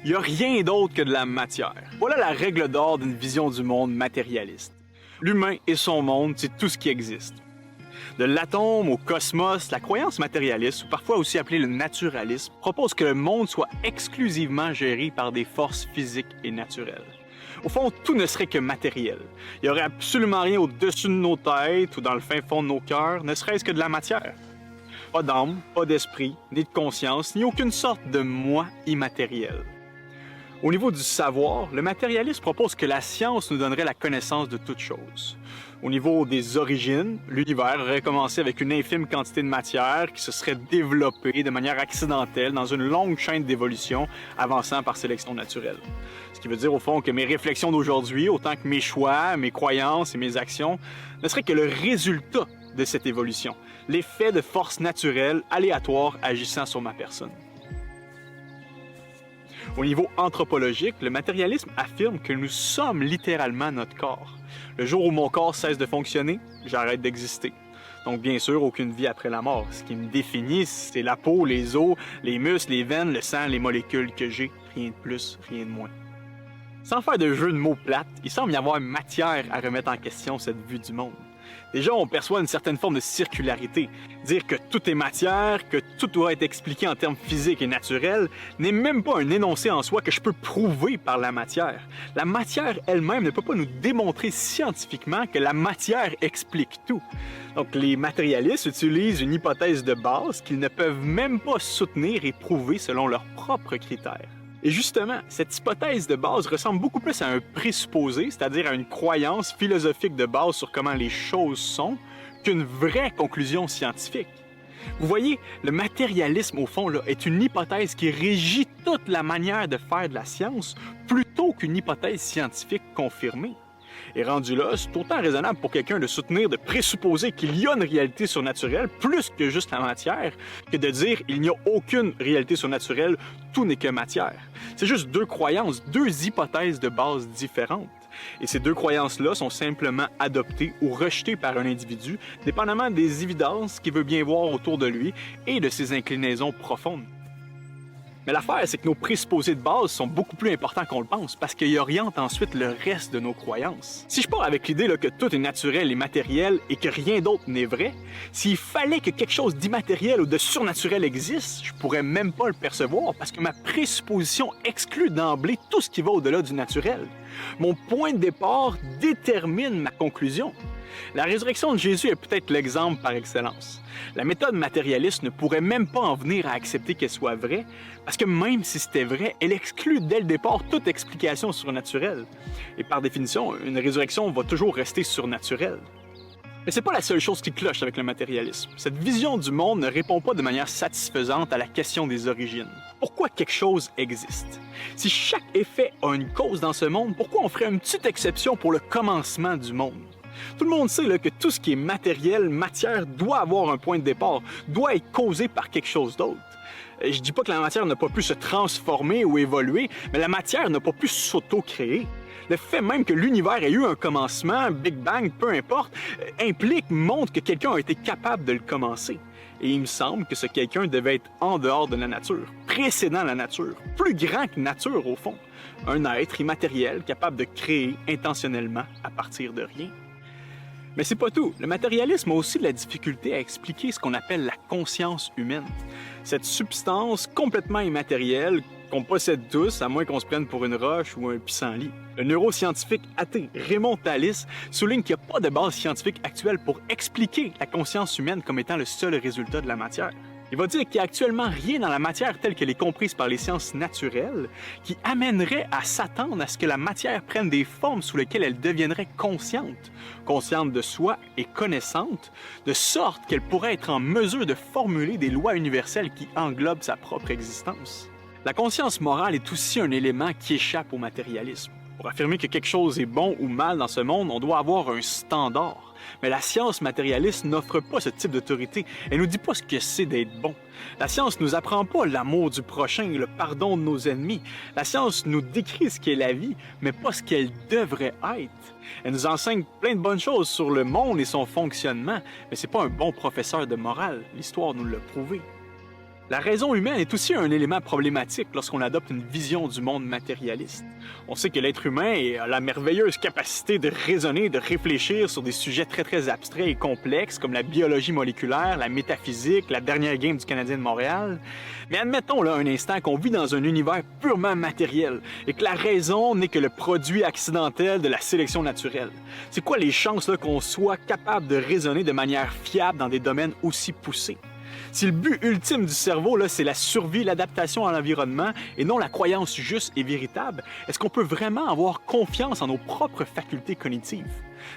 Il n'y a rien d'autre que de la matière. Voilà la règle d'or d'une vision du monde matérialiste. L'humain et son monde, c'est tout ce qui existe. De l'atome au cosmos, la croyance matérialiste, ou parfois aussi appelée le naturalisme, propose que le monde soit exclusivement géré par des forces physiques et naturelles. Au fond, tout ne serait que matériel. Il n'y aurait absolument rien au-dessus de nos têtes ou dans le fin fond de nos cœurs, ne serait-ce que de la matière. Pas d'âme, pas d'esprit, ni de conscience, ni aucune sorte de moi immatériel. Au niveau du savoir, le matérialisme propose que la science nous donnerait la connaissance de toute chose. Au niveau des origines, l'univers aurait commencé avec une infime quantité de matière qui se serait développée de manière accidentelle dans une longue chaîne d'évolution avançant par sélection naturelle. Ce qui veut dire au fond que mes réflexions d'aujourd'hui, autant que mes choix, mes croyances et mes actions, ne seraient que le résultat de cette évolution, l'effet de forces naturelles aléatoires agissant sur ma personne. Au niveau anthropologique, le matérialisme affirme que nous sommes littéralement notre corps. Le jour où mon corps cesse de fonctionner, j'arrête d'exister. Donc bien sûr, aucune vie après la mort. Ce qui me définit, c'est la peau, les os, les muscles, les veines, le sang, les molécules que j'ai. Rien de plus, rien de moins. Sans faire de jeu de mots plates, il semble y avoir matière à remettre en question cette vue du monde. Déjà, on perçoit une certaine forme de circularité. Dire que tout est matière, que tout doit être expliqué en termes physiques et naturels, n'est même pas un énoncé en soi que je peux prouver par la matière. La matière elle-même ne peut pas nous démontrer scientifiquement que la matière explique tout. Donc, les matérialistes utilisent une hypothèse de base qu'ils ne peuvent même pas soutenir et prouver selon leurs propres critères. Et justement, cette hypothèse de base ressemble beaucoup plus à un présupposé, c'est-à-dire à une croyance philosophique de base sur comment les choses sont, qu'une vraie conclusion scientifique. Vous voyez, le matérialisme, au fond, là, est une hypothèse qui régit toute la manière de faire de la science, plutôt qu'une hypothèse scientifique confirmée. Et rendu là, c'est autant raisonnable pour quelqu'un de soutenir, de présupposer qu'il y a une réalité surnaturelle, plus que juste la matière, que de dire il n'y a aucune réalité surnaturelle, tout n'est que matière. C'est juste deux croyances, deux hypothèses de base différentes. Et ces deux croyances-là sont simplement adoptées ou rejetées par un individu, dépendamment des évidences qu'il veut bien voir autour de lui et de ses inclinaisons profondes. Mais l'affaire, c'est que nos présupposés de base sont beaucoup plus importants qu'on le pense parce qu'ils orientent ensuite le reste de nos croyances. Si je pars avec l'idée que tout est naturel et matériel et que rien d'autre n'est vrai, s'il fallait que quelque chose d'immatériel ou de surnaturel existe, je pourrais même pas le percevoir parce que ma présupposition exclut d'emblée tout ce qui va au-delà du naturel. Mon point de départ détermine ma conclusion. La résurrection de Jésus est peut-être l'exemple par excellence. La méthode matérialiste ne pourrait même pas en venir à accepter qu'elle soit vraie, parce que même si c'était vrai, elle exclut dès le départ toute explication surnaturelle. Et par définition, une résurrection va toujours rester surnaturelle. Mais c'est pas la seule chose qui cloche avec le matérialisme. Cette vision du monde ne répond pas de manière satisfaisante à la question des origines. Pourquoi quelque chose existe? Si chaque effet a une cause dans ce monde, pourquoi on ferait une petite exception pour le commencement du monde? Tout le monde sait là, que tout ce qui est matériel, matière, doit avoir un point de départ, doit être causé par quelque chose d'autre. Je dis pas que la matière n'a pas pu se transformer ou évoluer, mais la matière n'a pas pu s'auto-créer. Le fait même que l'univers ait eu un commencement, Big Bang, peu importe, montre que quelqu'un a été capable de le commencer. Et il me semble que ce quelqu'un devait être en dehors de la nature, précédant la nature, plus grand que nature au fond. Un être immatériel capable de créer intentionnellement à partir de rien. Mais c'est pas tout. Le matérialisme a aussi de la difficulté à expliquer ce qu'on appelle la conscience humaine. Cette substance complètement immatérielle qu'on possède tous, à moins qu'on se prenne pour une roche ou un pissenlit. Le neuroscientifique athée Raymond Tallis souligne qu'il n'y a pas de base scientifique actuelle pour expliquer la conscience humaine comme étant le seul résultat de la matière. Il va dire qu'il n'y a actuellement rien dans la matière telle qu'elle est comprise par les sciences naturelles qui amènerait à s'attendre à ce que la matière prenne des formes sous lesquelles elle deviendrait consciente, consciente de soi et connaissante, de sorte qu'elle pourrait être en mesure de formuler des lois universelles qui englobent sa propre existence. La conscience morale est aussi un élément qui échappe au matérialisme. Pour affirmer que quelque chose est bon ou mal dans ce monde, on doit avoir un standard. Mais la science matérialiste n'offre pas ce type d'autorité. Elle nous dit pas ce que c'est d'être bon. La science nous apprend pas l'amour du prochain et le pardon de nos ennemis. La science nous décrit ce qu'est la vie, mais pas ce qu'elle devrait être. Elle nous enseigne plein de bonnes choses sur le monde et son fonctionnement, mais c'est pas un bon professeur de morale. L'histoire nous l'a prouvé. La raison humaine est aussi un élément problématique lorsqu'on adopte une vision du monde matérialiste. On sait que l'être humain a la merveilleuse capacité de raisonner, de réfléchir sur des sujets très abstraits et complexes comme la biologie moléculaire, la métaphysique, la dernière game du Canadien de Montréal. Mais admettons là un instant qu'on vit dans un univers purement matériel et que la raison n'est que le produit accidentel de la sélection naturelle. C'est quoi les chances là, qu'on soit capable de raisonner de manière fiable dans des domaines aussi poussés? Si le but ultime du cerveau, là, c'est la survie, l'adaptation à l'environnement et non la croyance juste et véritable, est-ce qu'on peut vraiment avoir confiance en nos propres facultés cognitives?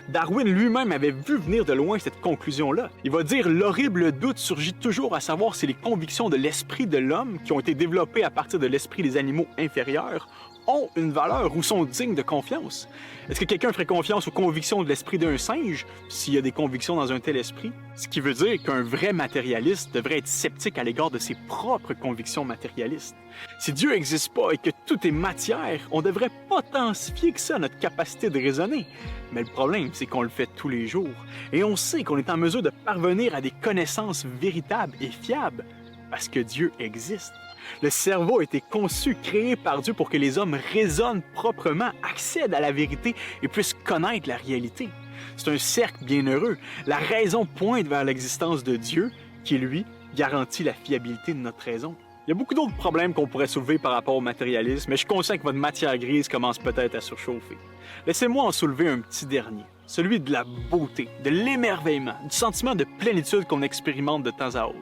Darwin lui-même avait vu venir de loin cette conclusion-là. Il va dire « L'horrible doute surgit toujours à savoir si les convictions de l'esprit de l'homme, qui ont été développées à partir de l'esprit des animaux inférieurs, ont une valeur ou sont dignes de confiance. Est-ce que quelqu'un ferait confiance aux convictions de l'esprit d'un singe s'il y a des convictions dans un tel esprit? Ce qui veut dire qu'un vrai matérialiste devrait être sceptique à l'égard de ses propres convictions matérialistes. Si Dieu n'existe pas et que tout est matière, on devrait pas tant se fier que ça à notre capacité de raisonner. Mais le problème, c'est qu'on le fait tous les jours. Et on sait qu'on est en mesure de parvenir à des connaissances véritables et fiables parce que Dieu existe. Le cerveau a été conçu, créé par Dieu pour que les hommes raisonnent proprement, accèdent à la vérité et puissent connaître la réalité. C'est un cercle bienheureux. La raison pointe vers l'existence de Dieu, qui, lui, garantit la fiabilité de notre raison. Il y a beaucoup d'autres problèmes qu'on pourrait soulever par rapport au matérialisme, mais je suis conscient que votre matière grise commence peut-être à surchauffer. Laissez-moi en soulever un petit dernier, celui de la beauté, de l'émerveillement, du sentiment de plénitude qu'on expérimente de temps à autre.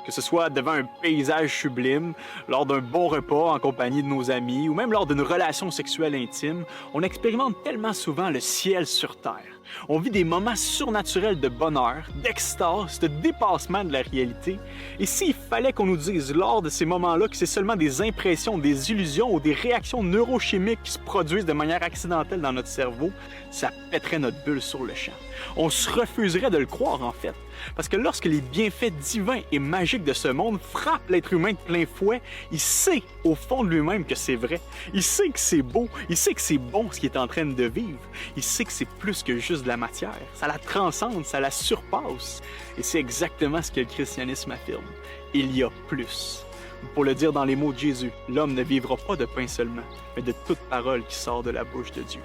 Que ce soit devant un paysage sublime, lors d'un bon repas en compagnie de nos amis, ou même lors d'une relation sexuelle intime, on expérimente tellement souvent le ciel sur terre. On vit des moments surnaturels de bonheur, d'extase, de dépassement de la réalité. Et s'il fallait qu'on nous dise lors de ces moments-là que c'est seulement des impressions, des illusions ou des réactions neurochimiques qui se produisent de manière accidentelle dans notre cerveau, ça pèterait notre bulle sur le champ. On se refuserait de le croire en fait. Parce que lorsque les bienfaits divins et magiques de ce monde frappent l'être humain de plein fouet, il sait au fond de lui-même que c'est vrai. Il sait que c'est beau, il sait que c'est bon ce qu'il est en train de vivre. Il sait que c'est plus que juste de la matière. Ça la transcende, ça la surpasse. Et c'est exactement ce que le christianisme affirme. Il y a plus. Pour le dire dans les mots de Jésus, l'homme ne vivra pas de pain seulement, mais de toute parole qui sort de la bouche de Dieu.